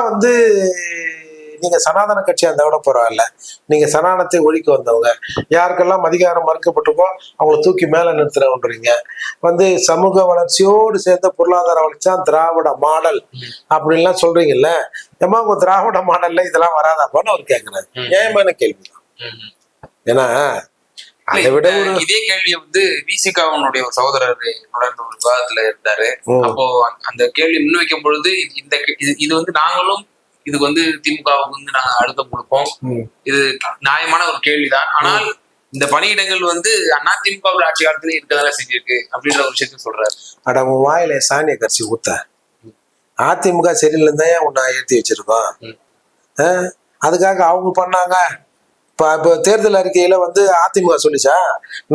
நீங்க சனாதன கட்சியா இருந்தா கூட பரவாயில்ல, நீங்க சனாதனத்தை ஒழிக்க வந்தவங்க, யாருக்கெல்லாம் அதிகாரம் மறுக்கப்பட்டிருக்கோ அவங்களை தூக்கி மேல நிறுத்துறவன்றீங்க. சமூக வளர்ச்சியோடு சேர்ந்த பொருளாதார வளர்ச்சி தான் திராவிட மாடல் அப்படின்லாம் சொல்றீங்கல்ல. ஏமா உங்க திராவிட மாடல்ல இதெல்லாம் வராதாப்பான்னு அவர் கேட்கிறாரு. நியாயமான கேள்விதான். ஏன்னா அதை விட இதே கேள்வியை விசிகாவுடைய ஒரு சகோதரர் தொடர்ந்து ஒரு விவாதத்துல இருந்தாரு. அப்போ அந்த கேள்வி முன்வைக்கும் பொழுது இது நாங்களும் இதுக்கு திமுகவுக்கு நாங்க அழுத்தம் கொடுப்போம், இது நியாயமான ஒரு கேள்விதான். ஆனால் இந்த பணியிடங்கள் அதிமுக ஆட்சி காலத்துல இருக்கதால செஞ்சிருக்கு அப்படின்ற ஒரு விஷயத்த சொல்றாரு. அட உன் வாயில சாணிய கரைச்சி ஊத்த, அதிமுக சரியில்லைன்னு உன்னை ஏற்றி வச்சிருக்கோம். அதுக்காக அவங்க பண்ணாங்க. இப்போ தேர்தல் அறிக்கையில அதிமுக சொல்லிச்சா,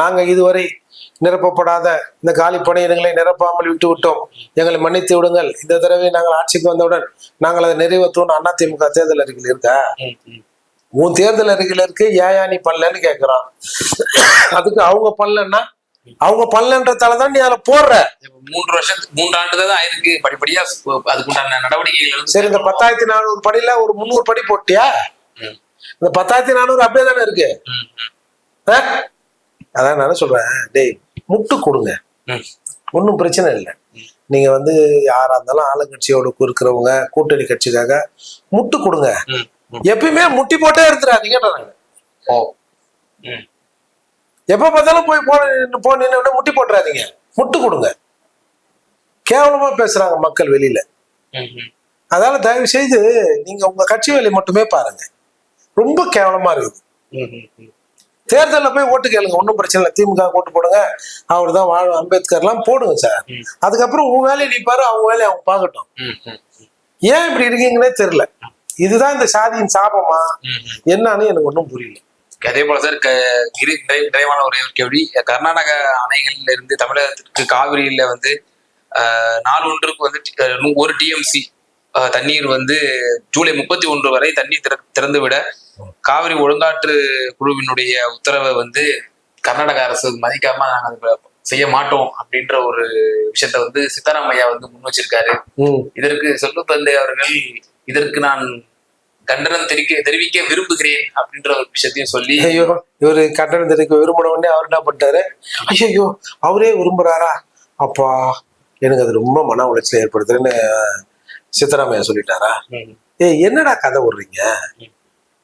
நாங்க இதுவரை நிரப்பப்படாத இந்த காலி பணியிடங்களை நிரப்பாமல் விட்டு விட்டோம், எங்களை மன்னித்து விடுங்கள், இந்த தடவை நாங்கள் ஆட்சிக்கு வந்தவுடன் நாங்கள் அதை நிறைவேற்றுவோம் அதிமுக தேர்தல் அறிக்கையில் இருக்கா? உன் தேர்தல் அறிக்கையில இருக்கு, ஏயா நீ பண்ணலன்னு கேட்கிறான். அதுக்கு அவங்க பண்ணலன்னா அவங்க பண்ணலன்றதாலதான் நீ அதில் போடுற. 3 ஆண்டு தான் ஆயிருக்கு, படிப்படியா அதுக்குண்டான நடவடிக்கைகள். சரி, இந்த 10,400 படியில ஒரு 300 படி போட்டியா? இந்த 10,400 அப்படியே தானே இருக்கு. அதான் நான் சொல்றேன், டேய் முட்டு கொடுங்க, ஒன்றும் பிரச்சனை இல்லை. நீங்க யாரா இருந்தாலும் ஆளுங்கட்சியோட இருக்கிறவங்க கூட்டணி கட்சிக்காக முட்டு கொடுங்க. எப்பயுமே முட்டி போட்டே இருக்கிறாங்க. எப்ப பார்த்தாலும் போய் நின்று முட்டி போட்டுறாதீங்க, முட்டு கொடுங்க. கேவலமா பேசுறாங்க மக்கள் வெளியில. அதனால தயவு செய்து நீங்க உங்க கட்சி வேலையை மட்டுமே பாருங்க. ரொம்ப கேவலமா இருக்குது. தேர்தலில் போய் ஓட்டு கேளுங்க, ஒன்றும் பிரச்சனை இல்லை. திமுக ஓட்டு போடுங்க, அவர் தான் வாழும், அம்பேத்கர்லாம் போடுங்க சார். அதுக்கப்புறம் உன் வேலையை நிற்பாரு, அவங்க வேலையை அவங்க பார்க்கட்டும். ஏன் இப்படி இருக்கீங்கன்னே தெரியல. இதுதான் இந்த சாதியின் சாபமா என்னன்னு எனக்கு ஒன்றும் புரியல. அதே போல சார் நிறைவான ஒரே ஒரு கேள்வி, கர்நாடக அணைகள்ல இருந்து தமிழகத்திற்கு காவிரியில வந்து நாள் ஒன்றுக்கு வந்து 1 TMC தண்ணீர் வந்து ஜூலை 31 வரை தண்ணீர் திறந்து விட காவிரி ஒழுங்காற்று குழுவினுடைய உத்தரவை வந்து கர்நாடக அரசு மதிக்காம நாங்க செய்ய மாட்டோம் அப்படின்ற ஒரு விஷயத்த வந்து சித்தராமையா வந்து முன் வச்சிருக்காரு. இதற்கு செல்வ தந்தை அவர்கள் இதற்கு நான் கண்டனம் தெரிவிக்க விரும்புகிறேன் அப்படின்ற ஒரு விஷயத்தையும் சொல்லி, ஐயோ இவரு கண்டனம் தெரிவிக்க விரும்பின உடனே அவர் என்ன பண்ணிட்டாரு, ஐயோ அவரே விரும்புறாரா, அப்பா எனக்கு அது ரொம்ப மன உளைச்சல் ஏற்படுத்துறேன்னு சித்தராமையா சொல்லிட்டாரா? என்னடா கதை விடுறீங்க?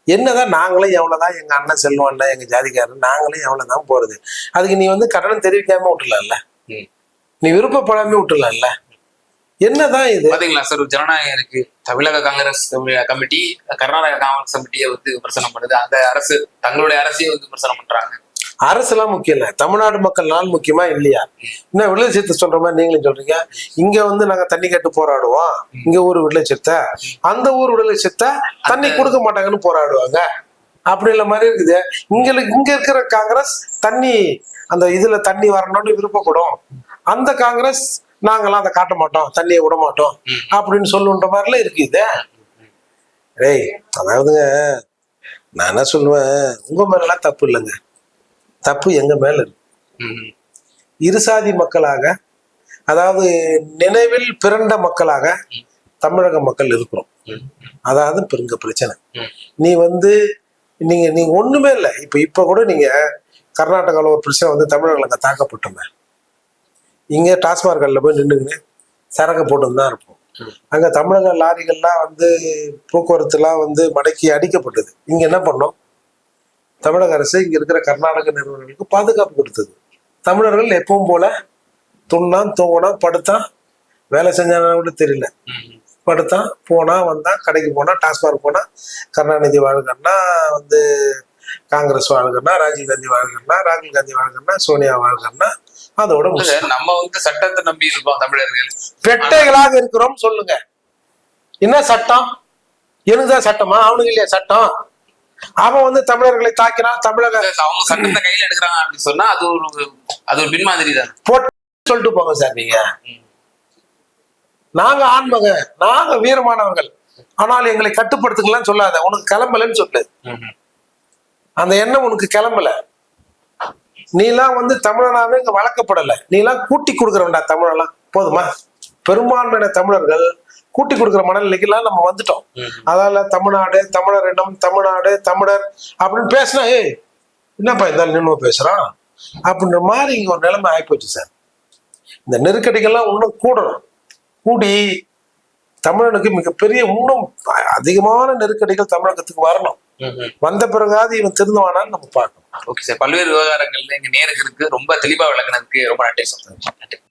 என்னதான் நாங்களும் எவ்வளவுதான், எங்க அண்ணன் செல்வம் அண்ணன், எங்க ஜாதிக்காரன் நாங்களும் எவ்வளவுதான் போறது, அதுக்கு நீ வந்து கண்டனம் தெரிவிக்காம விட்டுலாம்ல, நீ விருப்பப்படாம விட்டுலாம்ல, என்னதான் இது? பாத்தீங்களா சார், ஜனநாயகம் இருக்கு. தமிழக காங்கிரஸ் கமிட்டி கர்நாடக காங்கிரஸ் கமிட்டியை வந்து விமர்சனம் பண்ணுது, அந்த அரசு தங்களுடைய அரசையே வந்து விமர்சனம் பண்றாங்க. அரசு எல்லாம் முக்கியம் இல்ல, தமிழ்நாடு மக்கள் நாள் முக்கியமா இல்லையா? என்ன விடுதலை சிறுத்தை சொல்ற மாதிரி நீங்களும் சொல்றீங்க, இங்க வந்து நாங்க தண்ணி கட்டு போராடுவோம், இங்க ஊர் விடுதலை சிறுத்தை, அந்த ஊர் விடுதலை சிறுத்தை தண்ணி கொடுக்க மாட்டாங்கன்னு போராடுவாங்க, அப்படி இல்ல மாதிரி இருக்குது. இங்க இருக்கிற காங்கிரஸ் தண்ணி அந்த இதுல தண்ணி வரணும்னு விருப்பப்படும், அந்த காங்கிரஸ் நாங்கெல்லாம் அதை காட்ட மாட்டோம், தண்ணியை விட மாட்டோம் அப்படின்னு சொல்லுன்ற மாதிரிலாம் இருக்குது. டேய் அதாவதுங்க, நான் என்ன சொல்லுவேன், உங்க மேலாம் தப்பு இல்லைங்க, தப்பு எங்க மேல இருக்கு. இருசாதி மக்களாக, அதாவது நினைவில் பிறண்ட மக்களாக தமிழக மக்கள் இருக்கிறோம். அதாவது பெருங்க பிரச்சனை. நீ வந்து நீங்க ஒண்ணுமே இல்லை. இப்ப கூட நீங்க கர்நாடகாவில் ஒரு பிரச்சனை வந்து தமிழர்கள் அங்க தாக்கப்பட்டோமே, இங்க டாஸ்மார்க்ல போய் நின்றுங்க சரக்கு போட்டு தான் இருப்போம். அங்க தமிழக லாரிகள்லாம் வந்து போக்குவரத்துலாம் வந்து மடக்கி அடிக்கப்பட்டது. இங்க என்ன பண்ணோம், தமிழக அரசு இங்க இருக்கிற கர்நாடக நிறுவனங்களுக்கு பாதுகாப்பு கொடுத்தது. தமிழர்கள் எப்பவும் போல துண்ணான் தூங்கினான் படுத்தான், வேலை செஞ்சானா கூட தெரியல, படுத்தான் போனா வந்தான், கடைக்கு போனா, டாஸ்மார்க் போனா, கருணாநிதி வாழ்கன்னா வந்து காங்கிரஸ் வாழ்கன்னா, ராஜீவ்காந்தி வாழ்கன்னா, ராகுல் காந்தி வாழ்கன்னா, சோனியா வாழ்கன்னா, அதோட நம்ம வந்து சட்டத்தை நம்பி இருப்போம். தமிழர்கள் பெட்டைகளாக இருக்கிறோம் சொல்லுங்க. என்ன சட்டம்? எனக்குதான் சட்டமா? அவனுக்கு இல்லையா சட்டம்? அவன் வந்து தமிழர்களை தாக்கினான், தமிழக அவங்க சட்டத்தை கையில எடுக்கிறாங்க அப்படின்னு சொன்னா அது ஒரு பின்மாதிரி தான் போட்டு சொல்லிட்டு போங்க சார். நீங்க நாங்க ஆண்மக, நாங்க வீரமானவர்கள், ஆனால் எங்களை கட்டுப்படுத்துக்கலாம் சொல்லாத, உனக்கு கிளம்பலன்னு சொல்லு. அந்த எண்ணம் உனக்கு கிளம்பல. நீலாம் வந்து தமிழனாவே இங்க வளர்க்கப்படல, நீலாம் கூட்டி கொடுக்குறவன்டா தமிழெல்லாம். போதுமா? பெரும்பான்மையான தமிழர்கள் கூட்டி கொடுக்குற மனநிலைக்கெல்லாம் நம்ம வந்துட்டோம். அதால தமிழ்நாடு, தமிழர் இனம், தமிழ்நாடு, தமிழர் அப்படின்னு பேசினா, என்னப்பா இருந்தாலும் நின்று பேசுறான் அப்படின்ற மாதிரி இங்க ஒரு நிலைமை ஆயிப்போச்சு சார். இந்த நெருக்கடிகள்லாம் இன்னும் கூடணும், கூடி தமிழனுக்கு மிகப்பெரிய இன்னும் அதிகமான நெருக்கடிகள் தமிழகத்துக்கு வரணும். வந்த பிறகாவது இவன் திருந்துவானான்னு நம்ம பார்க்கணும். ஓகே சார், பல்வேறு விவகாரங்கள்ல எங்க நேருக்கு ரொம்ப தெளிவா விளக்குனதுக்கு ரொம்ப நன்றி சார்.